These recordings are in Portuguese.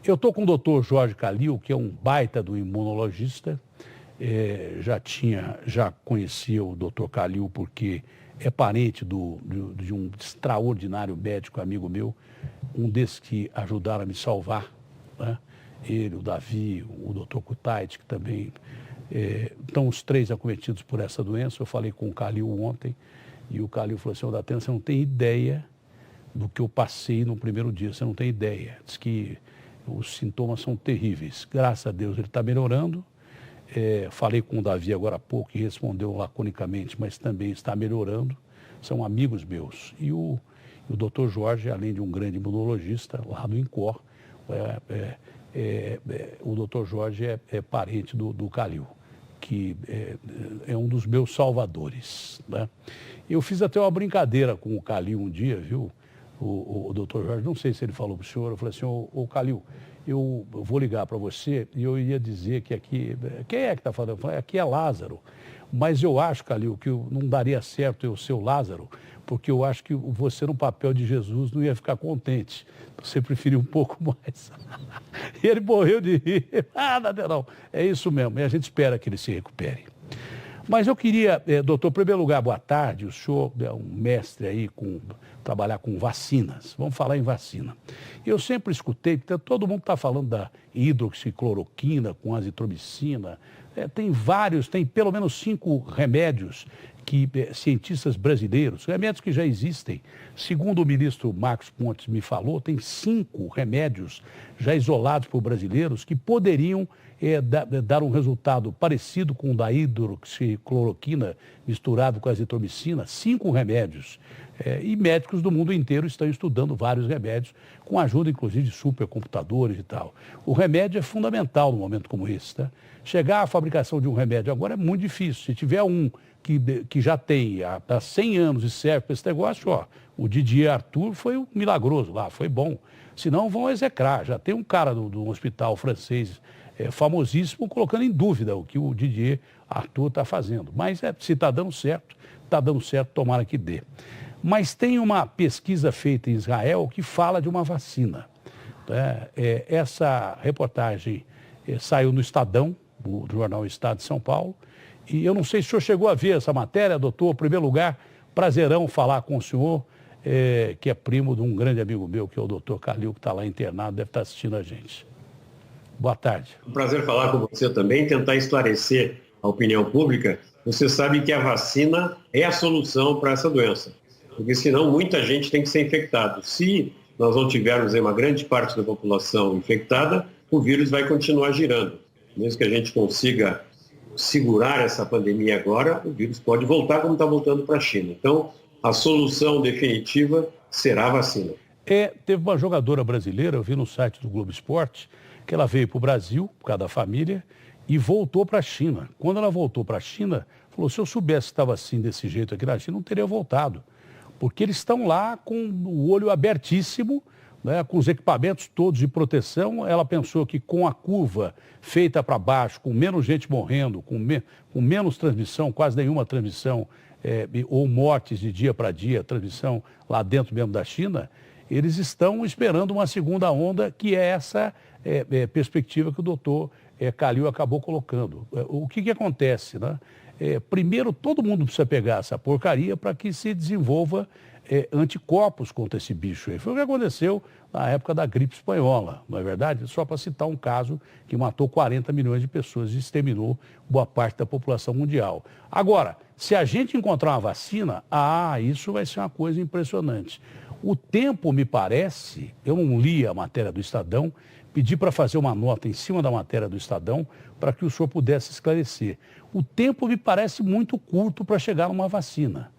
Eu estou com o doutor Jorge Calil, que é um baita do imunologista. Já conhecia o doutor Calil porque é parente de um extraordinário médico amigo meu, um desses que ajudaram a me salvar, né? Ele, o Davi, o doutor Kutaiti, que também estão os três acometidos por essa doença. Eu falei com o Calil ontem e o Calil falou assim: Datena, você não tem ideia do que eu passei no primeiro dia, você não tem ideia. Diz que os sintomas são terríveis. Graças a Deus ele está melhorando. Falei com o Davi agora há pouco e respondeu laconicamente, mas também está melhorando. São amigos meus. E o doutor Jorge, além de um grande imunologista lá do INCOR, o doutor Jorge é parente do Calil, que é um dos meus salvadores, né? Eu fiz até uma brincadeira com o Calil um dia, viu? O doutor Jorge, não sei se ele falou para o senhor, eu falei assim: ô Calil, eu vou ligar para você e eu ia dizer que aqui, quem é que está falando? Eu falei, aqui é Lázaro, mas eu acho, Calil, que não daria certo eu ser o Lázaro, porque eu acho que você no papel de Jesus não ia ficar contente, você preferiu um pouco mais. E ele morreu de rir. Não, é isso mesmo, e a gente espera que ele se recupere. Mas eu queria, doutor, em primeiro lugar, boa tarde. O senhor é um mestre aí trabalhar com vacinas. Vamos falar em vacina. Eu sempre escutei, porque todo mundo está falando da hidroxicloroquina com azitromicina. Tem pelo menos 5 remédios que cientistas brasileiros, remédios que já existem. Segundo o ministro Marcos Pontes me falou, tem 5 remédios já isolados por brasileiros que poderiam dar um resultado parecido com o da hidroxicloroquina misturado com a azitromicina. 5 remédios. E médicos do mundo inteiro estão estudando vários remédios, com a ajuda, inclusive, de supercomputadores e tal. O remédio é fundamental num momento como esse, tá? Chegar à fabricação de um remédio agora é muito difícil. Se tiver um que já tem há 100 anos e serve para esse negócio, ó, o Didier Arthur foi um milagroso lá, foi bom. Senão vão execrar. Já tem um cara do hospital francês famosíssimo colocando em dúvida o que o Didier Arthur está fazendo. Mas se está dando certo, tomara que dê. Mas tem uma pesquisa feita em Israel que fala de uma vacina. Essa reportagem saiu no Estadão, do jornal Estado de São Paulo, e eu não sei se o senhor chegou a ver essa matéria, doutor. Em primeiro lugar, prazerão falar com o senhor, que é primo de um grande amigo meu, que é o doutor Calil, que está lá internado, deve estar assistindo a gente. Boa tarde. Um prazer falar com você também, tentar esclarecer a opinião pública. Você sabe que a vacina é a solução para essa doença, porque senão muita gente tem que ser infectada. Se nós não tivermos uma grande parte da população infectada, o vírus vai continuar girando. Mesmo que a gente consiga segurar essa pandemia agora, o vírus pode voltar como está voltando para a China. Então, a solução definitiva será a vacina. Teve uma jogadora brasileira, eu vi no site do Globo Esporte, que ela veio para o Brasil, por causa da família, e voltou para a China. Quando ela voltou para a China, falou: se eu soubesse que estava assim, desse jeito aqui na China, não teria voltado. Porque eles estão lá com o olho abertíssimo, né, com os equipamentos todos de proteção. Ela pensou que com a curva feita para baixo, com menos gente morrendo, com menos transmissão, quase nenhuma transmissão, ou mortes de dia para dia, transmissão lá dentro mesmo da China, eles estão esperando uma segunda onda, que é essa perspectiva que o doutor Calil acabou colocando. O que acontece, né? Primeiro, todo mundo precisa pegar essa porcaria para que se desenvolva anticorpos contra esse bicho aí. Foi o que aconteceu na época da gripe espanhola, não é verdade? Só para citar um caso que matou 40 milhões de pessoas e exterminou boa parte da população mundial. Agora, se a gente encontrar uma vacina, isso vai ser uma coisa impressionante. O tempo, me parece, eu não li a matéria do Estadão, pedi para fazer uma nota em cima da matéria do Estadão para que o senhor pudesse esclarecer. O tempo me parece muito curto para chegar numa vacina.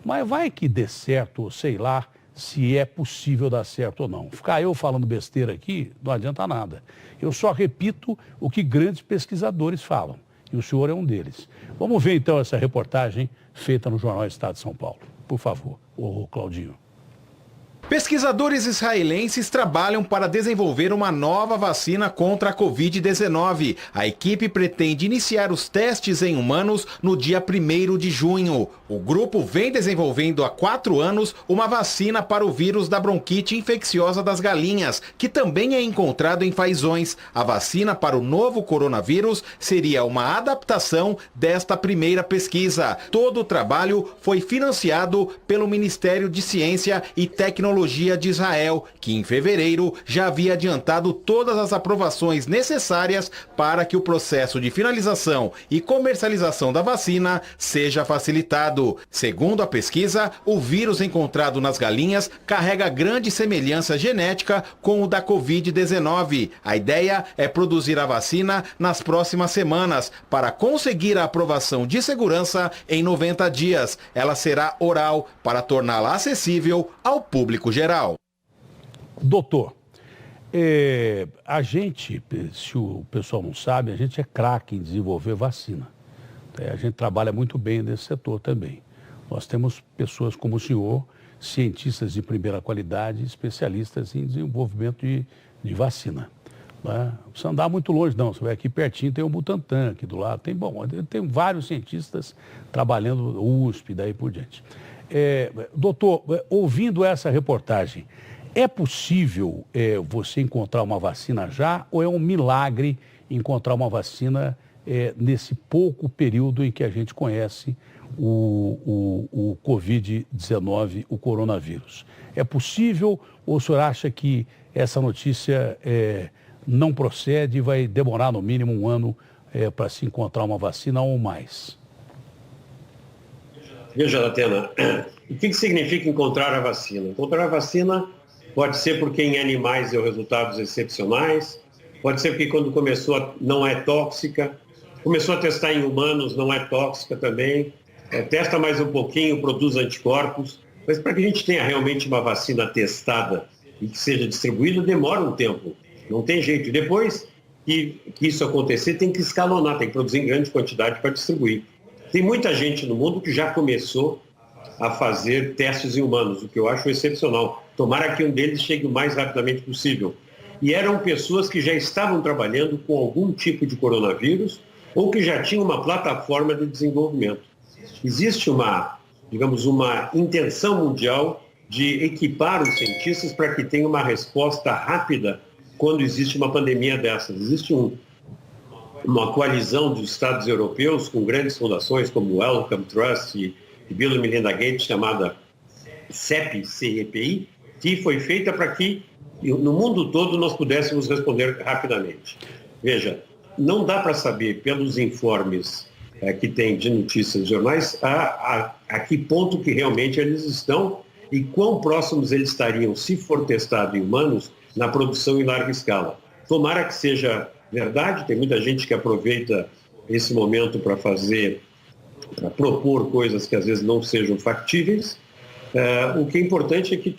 Mas vai que dê certo, ou sei lá, se é possível dar certo ou não. Ficar eu falando besteira aqui não adianta nada. Eu só repito o que grandes pesquisadores falam. E o senhor é um deles. Vamos ver então essa reportagem feita no jornal Estado de São Paulo. Por favor, o Claudinho. Pesquisadores israelenses trabalham para desenvolver uma nova vacina contra a Covid-19. A equipe pretende iniciar os testes em humanos no dia 1º de junho. O grupo vem desenvolvendo há 4 anos uma vacina para o vírus da bronquite infecciosa das galinhas, que também é encontrado em fazões. A vacina para o novo coronavírus seria uma adaptação desta primeira pesquisa. Todo o trabalho foi financiado pelo Ministério de Ciência e Tecnologia de Israel, que em fevereiro já havia adiantado todas as aprovações necessárias para que o processo de finalização e comercialização da vacina seja facilitado. Segundo a pesquisa, o vírus encontrado nas galinhas carrega grande semelhança genética com o da Covid-19. A ideia é produzir a vacina nas próximas semanas para conseguir a aprovação de segurança em 90 dias. Ela será oral para torná-la acessível ao público geral. Doutor, a gente, se o pessoal não sabe, a gente é craque em desenvolver vacina. A gente trabalha muito bem nesse setor também. Nós temos pessoas como o senhor, cientistas de primeira qualidade, especialistas em desenvolvimento de vacina. Não precisa andar muito longe, não. Você vai aqui pertinho, tem o Butantan aqui do lado. Tem vários cientistas trabalhando, USP, daí por diante. Doutor, ouvindo essa reportagem, é possível você encontrar uma vacina já ou é um milagre encontrar uma vacina nesse pouco período em que a gente conhece o Covid-19, o coronavírus? É possível ou o senhor acha que essa notícia não procede e vai demorar no mínimo 1 ano para se encontrar uma vacina ou mais? Veja, Datena, o que significa encontrar a vacina? Encontrar a vacina pode ser porque em animais deu resultados excepcionais, pode ser porque quando começou não é tóxica, começou a testar em humanos, não é tóxica também, testa mais um pouquinho, produz anticorpos, mas para que a gente tenha realmente uma vacina testada e que seja distribuída, demora um tempo, não tem jeito. E depois que isso acontecer, tem que escalonar, tem que produzir em grande quantidade para distribuir. Tem muita gente no mundo que já começou a fazer testes em humanos, o que eu acho excepcional. Tomara que um deles chegue o mais rapidamente possível. E eram pessoas que já estavam trabalhando com algum tipo de coronavírus ou que já tinham uma plataforma de desenvolvimento. Existe uma intenção mundial de equipar os cientistas para que tenham uma resposta rápida quando existe uma pandemia dessas. Existe uma coalizão dos Estados europeus com grandes fundações como Wellcome Trust e Bill e Melinda Gates, chamada CEPI, que foi feita para que no mundo todo nós pudéssemos responder rapidamente. Veja, não dá para saber pelos informes que tem de notícias de jornais a que ponto que realmente eles estão e quão próximos eles estariam, se for testado em humanos, na produção em larga escala. Tomara que seja verdade, tem muita gente que aproveita esse momento para propor coisas que às vezes não sejam factíveis. O que é importante é que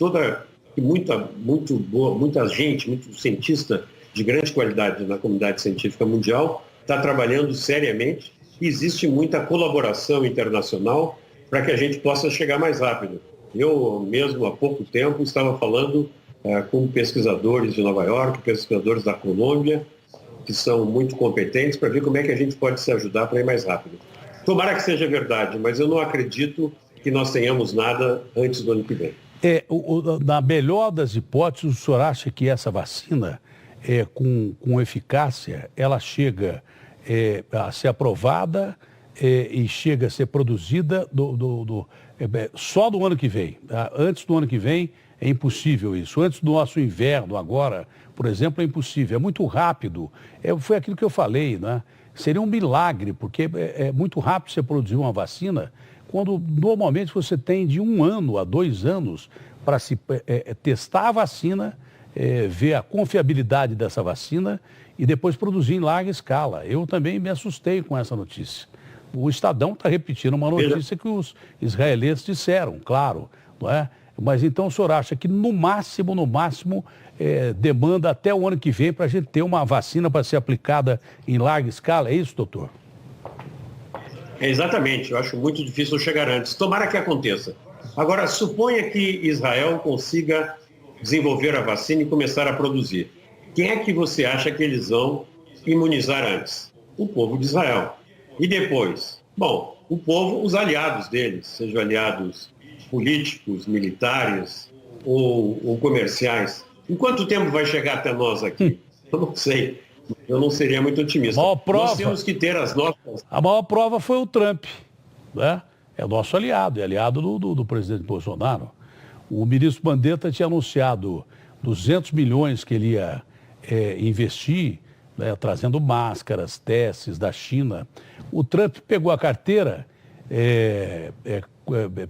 muita gente, muito cientista de grande qualidade na comunidade científica mundial está trabalhando seriamente e existe muita colaboração internacional para que a gente possa chegar mais rápido. Eu mesmo há pouco tempo estava falando com pesquisadores de Nova York, pesquisadores da Colômbia, que são muito competentes, para ver como é que a gente pode se ajudar para ir mais rápido. Tomara que seja verdade, mas eu não acredito que nós tenhamos nada antes do ano que vem. Na melhor das hipóteses, o senhor acha que essa vacina, com eficácia, ela chega a ser aprovada e chega a ser produzida só do ano que vem? Antes do ano que vem é impossível isso. Antes do nosso inverno agora, por exemplo, é impossível. É muito rápido. Foi aquilo que eu falei, né? Seria um milagre, porque é muito rápido você produzir uma vacina, quando normalmente você tem de 1 ano a 2 anos para se testar a vacina, ver a confiabilidade dessa vacina e depois produzir em larga escala. Eu também me assustei com essa notícia. O Estadão está repetindo uma notícia que os israelenses disseram, claro, não é? Mas então o senhor acha que no máximo, demanda até o ano que vem para a gente ter uma vacina para ser aplicada em larga escala? É isso, doutor? Exatamente, eu acho muito difícil chegar antes. Tomara que aconteça. Agora, suponha que Israel consiga desenvolver a vacina e começar a produzir. Quem é que você acha que eles vão imunizar antes? O povo de Israel. E depois? Bom, o povo, os aliados deles, sejam aliados políticos, militares ou comerciais. Em quanto tempo vai chegar até nós aqui? Eu não sei. Eu não seria muito otimista. Nós temos que ter as nossas... A maior prova foi o Trump, né? É nosso aliado, é aliado do presidente Bolsonaro. O ministro Mandetta tinha anunciado 200 milhões que ele ia investir, né, trazendo máscaras, testes da China. O Trump pegou a carteira,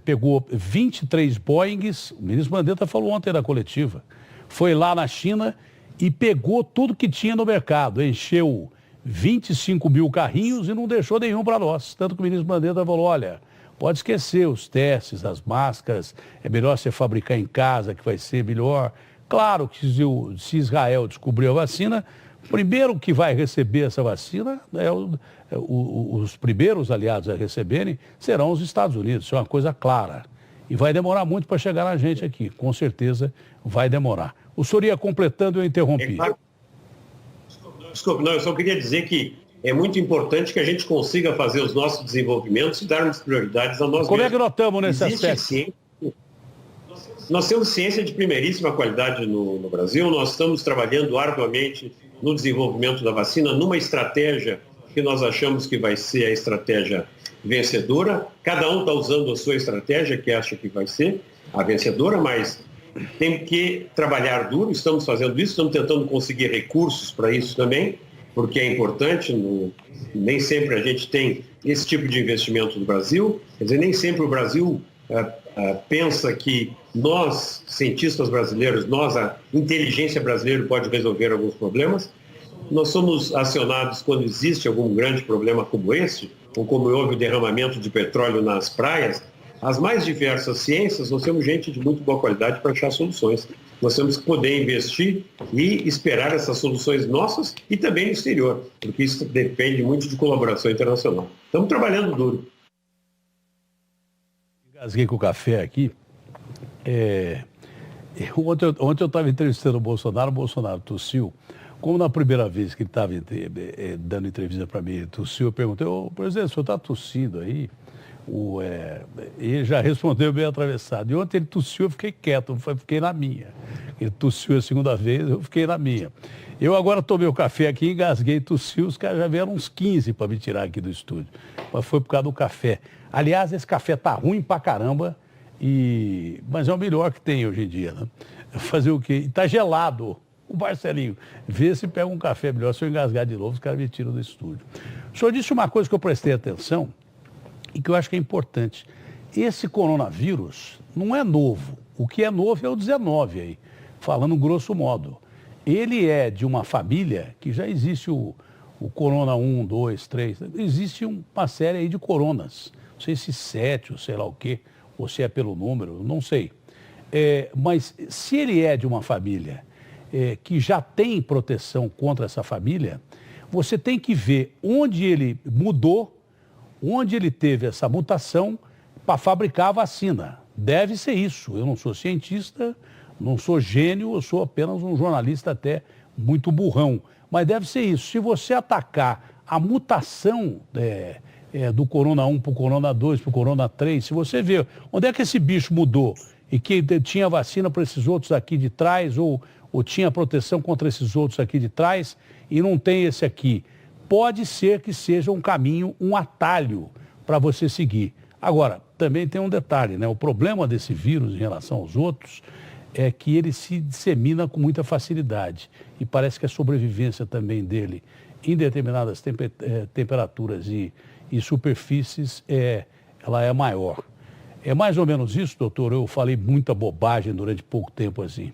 pegou 23 Boeings, o ministro Mandetta falou ontem na coletiva, foi lá na China e pegou tudo que tinha no mercado, encheu 25 mil carrinhos e não deixou nenhum para nós. Tanto que o ministro Mandetta falou, olha, pode esquecer os testes, as máscaras, é melhor você fabricar em casa, que vai ser melhor. Claro que se Israel descobrir a vacina, o primeiro que vai receber essa vacina, os primeiros aliados a receberem, serão os Estados Unidos. Isso é uma coisa clara. E vai demorar muito para chegar na gente aqui. Com certeza vai demorar. O senhor ia completando, eu interrompi. Desculpe, não, eu só queria dizer que é muito importante que a gente consiga fazer os nossos desenvolvimentos e darmos prioridades a nós mesmos. Como é que nós estamos nesse aspecto? Nós temos ciência de primeiríssima qualidade no Brasil, nós estamos trabalhando arduamente no desenvolvimento da vacina, numa estratégia que nós achamos que vai ser a estratégia vencedora. Cada um está usando a sua estratégia, que acha que vai ser a vencedora, mas tem que trabalhar duro, estamos fazendo isso, estamos tentando conseguir recursos para isso também, porque é importante, nem sempre a gente tem esse tipo de investimento no Brasil, quer dizer, nem sempre o Brasil pensa que nós, cientistas brasileiros, a inteligência brasileira pode resolver alguns problemas. Nós somos acionados quando existe algum grande problema como esse, ou como houve o derramamento de petróleo nas praias. As mais diversas ciências, nós temos gente de muito boa qualidade para achar soluções. Nós temos que poder investir e esperar essas soluções nossas e também no exterior, porque isso depende muito de colaboração internacional. Estamos trabalhando duro. Engasguei com o café aqui. Ontem eu estava entrevistando o Bolsonaro tossiu. Como na primeira vez que ele estava dando entrevista para mim, tossiu, eu perguntei, presidente, o senhor está tossindo aí? Ele já respondeu bem atravessado. E ontem ele tossiu, eu fiquei quieto, fiquei na minha. Ele tossiu a segunda vez, eu fiquei na minha. Eu agora tomei o café aqui, engasguei, tossiu, os caras já vieram uns 15 para me tirar aqui do estúdio. Mas foi por causa do café. Aliás, esse café tá ruim pra caramba, mas é o melhor que tem hoje em dia, né? Fazer o quê? E tá gelado. O Marcelinho, vê se pega um café melhor. Se eu engasgar de novo, os caras me tiram do estúdio. O senhor disse uma coisa que eu prestei atenção e que eu acho que é importante. Esse coronavírus não é novo. O que é novo é o 19 aí, falando grosso modo. Ele é de uma família que já existe o Corona 1, 2, 3. Existe uma série aí de coronas. Não sei se 7 ou sei lá o quê, ou se é pelo número, não sei. Mas se ele é de uma família que já tem proteção contra essa família, você tem que ver onde ele mudou, onde ele teve essa mutação para fabricar a vacina. Deve ser isso. Eu não sou cientista, não sou gênio, eu sou apenas um jornalista até muito burrão. Mas deve ser isso. Se você atacar a mutação do Corona 1 para o Corona 2, para o Corona 3, se você vê onde é que esse bicho mudou e que tinha vacina para esses outros aqui de trás ou tinha proteção contra esses outros aqui de trás e não tem esse aqui, pode ser que seja um caminho, um atalho para você seguir. Agora, também tem um detalhe, né? O problema desse vírus em relação aos outros é que ele se dissemina com muita facilidade e parece que a sobrevivência também dele em determinadas temperaturas e superfícies ela é maior. É mais ou menos isso, doutor? Eu falei muita bobagem durante pouco tempo assim.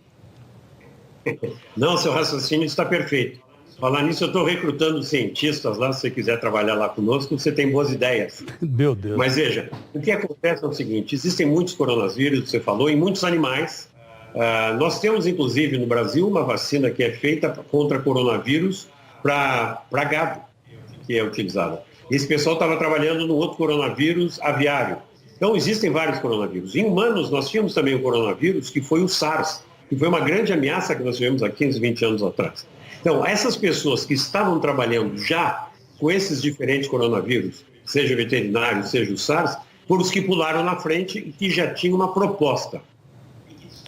Não, seu raciocínio está perfeito. Falar nisso, eu estou recrutando cientistas lá, se você quiser trabalhar lá conosco, você tem boas ideias. Meu Deus. Mas veja, o que acontece é o seguinte, existem muitos coronavírus, você falou, em muitos animais. Nós temos, inclusive, no Brasil, uma vacina que é feita contra coronavírus para gado, que é utilizada. Esse pessoal estava trabalhando no outro coronavírus aviário. Então, existem vários coronavírus. Em humanos, nós tínhamos também o coronavírus, que foi o SARS, que foi uma grande ameaça que nós tivemos há 15, 20 anos atrás. Então, essas pessoas que estavam trabalhando já com esses diferentes coronavírus, seja veterinário, seja o SARS, foram os que pularam na frente e que já tinham uma proposta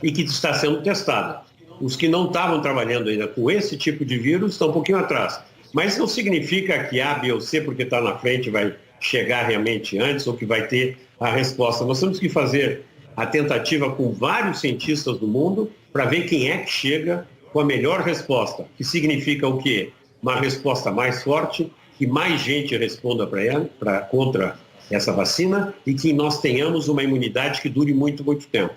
e que está sendo testada. Os que não estavam trabalhando ainda com esse tipo de vírus estão um pouquinho atrás. Mas não significa que A, B ou C, porque está na frente, vai chegar realmente antes ou que vai ter a resposta. Nós temos que fazer a tentativa com vários cientistas do mundo para ver quem é que chega com a melhor resposta, que significa o quê? Uma resposta mais forte, que mais gente responda contra essa vacina e que nós tenhamos uma imunidade que dure muito, muito tempo.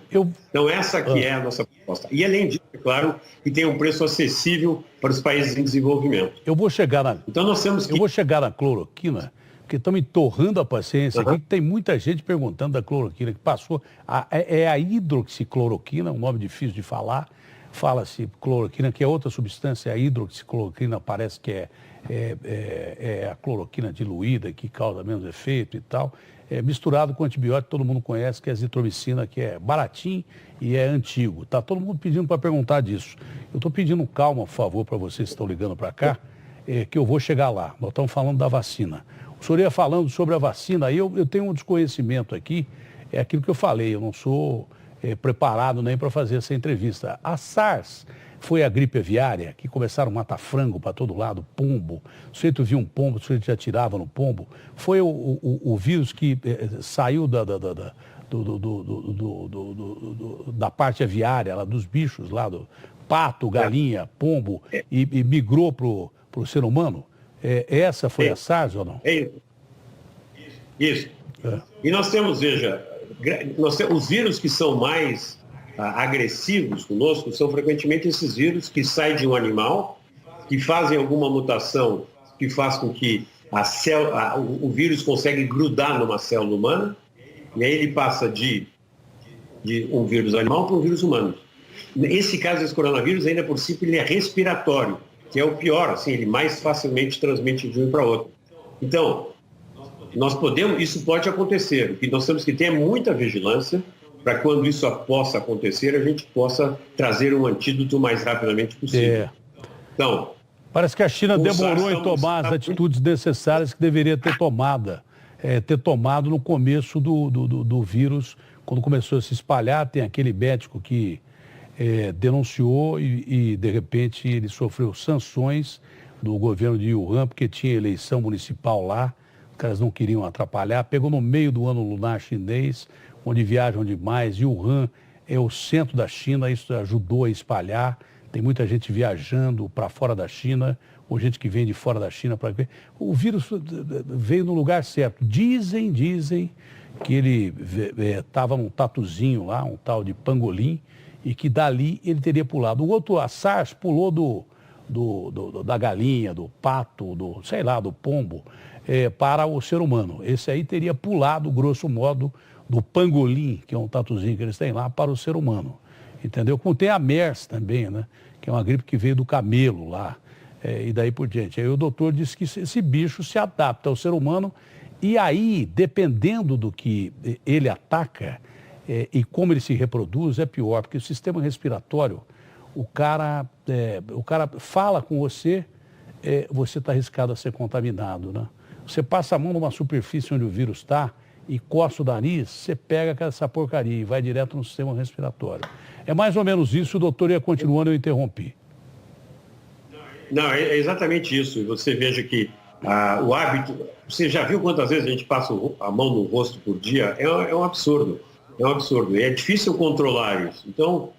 Então essa aqui é a nossa proposta. E além disso, é claro, que tem um preço acessível para os países em desenvolvimento. Eu vou chegar na, então nós temos que... Eu vou chegar na cloroquina, porque estão me torrando a paciência aqui, que tem muita gente perguntando da cloroquina, que passou... É a hidroxicloroquina, um nome difícil de falar. Fala-se cloroquina, que é outra substância, a hidroxicloroquina parece que é a cloroquina diluída, que causa menos efeito e tal. Misturado com antibiótico, todo mundo conhece, que é a azitromicina, que é baratinho e é antigo. Tá todo mundo pedindo para perguntar disso. Eu estou pedindo calma, por favor, para vocês que estão ligando para cá, que eu vou chegar lá. Nós estamos falando da vacina. O senhor ia falando sobre a vacina, aí eu tenho um desconhecimento aqui, é aquilo que eu falei, eu não sou preparado nem para fazer essa entrevista. A SARS foi a gripe aviária, que começaram a matar frango para todo lado, pombo. O sujeito viu um pombo, o sujeito já atirava no pombo. Foi o vírus que saiu da parte aviária, lá, dos bichos, lá, do pato, galinha, pombo, e migrou para o ser humano? Essa foi a SARS ou não? Isso. E nós temos, veja, os vírus que são mais agressivos conosco são frequentemente esses vírus que saem de um animal, que fazem alguma mutação que faz com que o vírus consegue grudar numa célula humana, e aí ele passa de um vírus animal para um vírus humano. Nesse caso, esse coronavírus, ainda por si, ele é respiratório, que é o pior, assim, ele mais facilmente transmite de um para outro. Então, isso pode acontecer. O que nós temos que ter é muita vigilância para quando isso possa acontecer, a gente possa trazer um antídoto o mais rapidamente possível. Então, parece que a China demorou em tomar as atitudes necessárias que deveria ter tomado no começo do vírus, quando começou a se espalhar. Tem aquele médico que denunciou e, de repente, ele sofreu sanções do governo de Wuhan, porque tinha eleição municipal lá. Os caras não queriam atrapalhar, pegou no meio do ano lunar chinês, onde viajam demais. Wuhan é o centro da China, isso ajudou a espalhar. Tem muita gente viajando para fora da China, ou gente que vem de fora da China para ver. O vírus veio no lugar certo. Dizem que ele estava num tatuzinho lá, um tal de pangolim, e que dali ele teria pulado. O outro, a SARS, pulou da galinha, do pato, do pombo, para o ser humano. Esse aí teria pulado, grosso modo, do pangolim, que é um tatuzinho que eles têm lá, para o ser humano. Entendeu? Como tem a MERS também, né? Que é uma gripe que veio do camelo lá, e daí por diante. Aí o doutor disse que esse bicho se adapta ao ser humano, e aí, dependendo do que ele ataca e como ele se reproduz, é pior, porque o sistema respiratório, o cara fala com você, você está arriscado a ser contaminado, né? Você passa a mão numa superfície onde o vírus está e coça o nariz, você pega essa porcaria e vai direto no sistema respiratório. É mais ou menos isso, o doutor ia continuando, eu interrompi. Não, é exatamente isso. E você veja que o hábito... Você já viu quantas vezes a gente passa a mão no rosto por dia? É um absurdo. É um absurdo. E é difícil controlar isso. Então,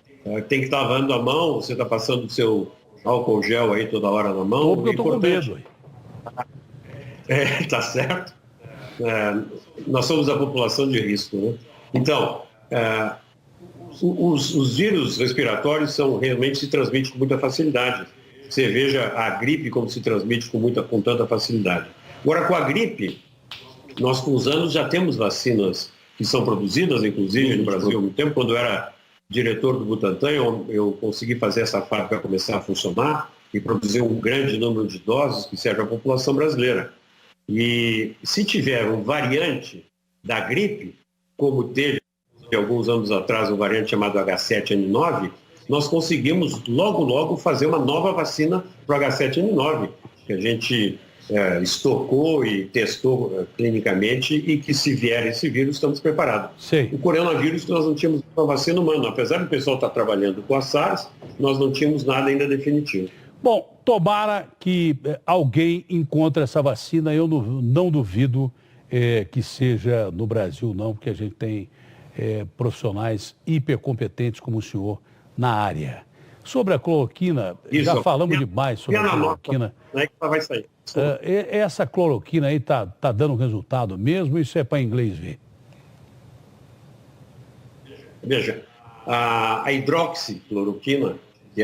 tem que estar lavando a mão, você está passando o seu álcool gel aí toda hora na mão. Ou porque eu estou com medo. Tá certo. Nós somos a população de risco, né? Então, os vírus respiratórios realmente se transmitem com muita facilidade. Você veja a gripe como se transmite com tanta facilidade. Agora, com a gripe, nós com os anos já temos vacinas que são produzidas, inclusive no Brasil há muito tempo. Quando eu era diretor do Butantan, eu consegui fazer essa fábrica começar a funcionar e produzir um grande número de doses que serve à população brasileira. E se tiver um variante da gripe, como teve alguns anos atrás um variante chamado H7N9, nós conseguimos logo fazer uma nova vacina para o H7N9, que a gente estocou e testou clinicamente e que, se vier esse vírus, estamos preparados. Sim. O coronavírus, nós não tínhamos uma vacina humana. Apesar do pessoal estar trabalhando com a SARS, nós não tínhamos nada ainda definitivo. Bom, tomara que alguém encontre essa vacina. Eu não duvido que seja no Brasil, não, porque a gente tem profissionais hipercompetentes como o senhor na área. Sobre a cloroquina, já falamos demais sobre a cloroquina. Não é que ela vai sair. Essa cloroquina aí tá dando resultado mesmo? Isso é para inglês ver? Veja, a hidroxicloroquina, que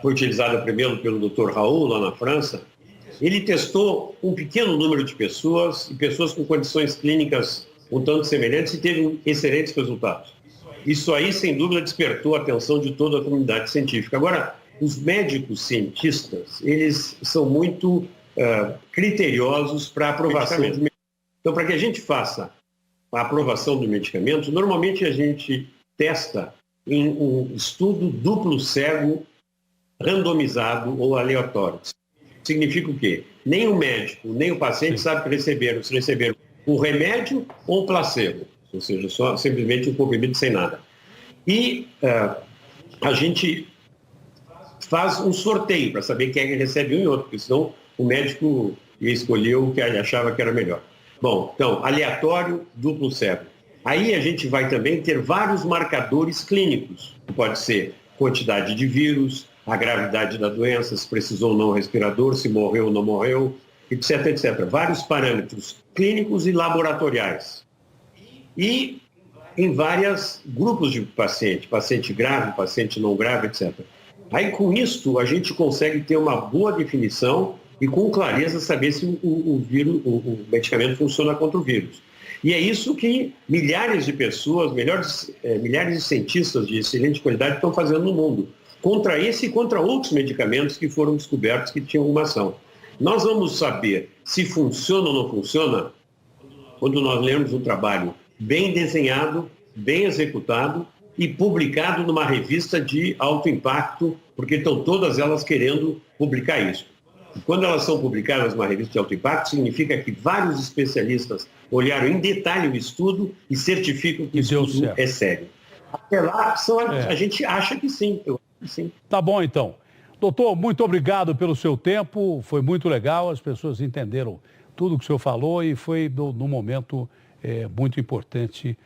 foi utilizada primeiro pelo Dr. Raoult, lá na França, ele testou um pequeno número de pessoas, e pessoas com condições clínicas um tanto semelhantes, e teve excelentes resultados. Isso aí, sem dúvida, despertou a atenção de toda a comunidade científica. Agora, os médicos cientistas, eles são muito criteriosos para a aprovação de medicamentos. Então, para que a gente faça a aprovação do medicamento, normalmente a gente testa em um estudo duplo cego, randomizado ou aleatório. Significa o quê? Nem o médico, nem o paciente sabe se receberam um remédio ou um placebo, ou seja, só simplesmente um comprimido sem nada. E a gente faz um sorteio para saber quem é que recebe um e outro, porque senão o médico ia escolher o que ele achava que era melhor. Bom, então, aleatório, duplo cego. Aí a gente vai também ter vários marcadores clínicos, que pode ser quantidade de vírus, a gravidade da doença, se precisou ou não respirador, se morreu ou não morreu, etc, etc. Vários parâmetros clínicos e laboratoriais. E em vários grupos de paciente grave, paciente não grave, etc. Aí, com isso, a gente consegue ter uma boa definição e, com clareza, saber se o medicamento funciona contra o vírus. E é isso que milhares de pessoas, milhares de cientistas de excelente qualidade estão fazendo no mundo, contra esse e contra outros medicamentos que foram descobertos que tinham uma ação. Nós vamos saber se funciona ou não funciona quando nós lermos um trabalho bem desenhado, bem executado e publicado numa revista de alto impacto, porque estão todas elas querendo publicar isso. E quando elas são publicadas numa revista de alto impacto, significa que vários especialistas olharam em detalhe o estudo e certificam que o estudo é sério. Até lá, a gente acha que sim. Eu acho que sim. Tá bom, então. Doutor, muito obrigado pelo seu tempo, foi muito legal, as pessoas entenderam tudo que o senhor falou e foi num momento muito importante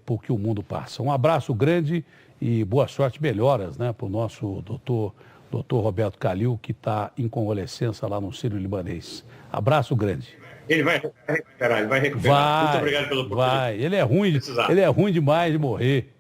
porque o mundo passa. Um abraço grande e boa sorte, melhoras, né, para o nosso doutor Roberto Calil, que está em convalescença lá no Sírio-Libanês. Abraço grande. Ele vai recuperar, Muito obrigado pelo oportunidade. Ele é ruim demais de morrer.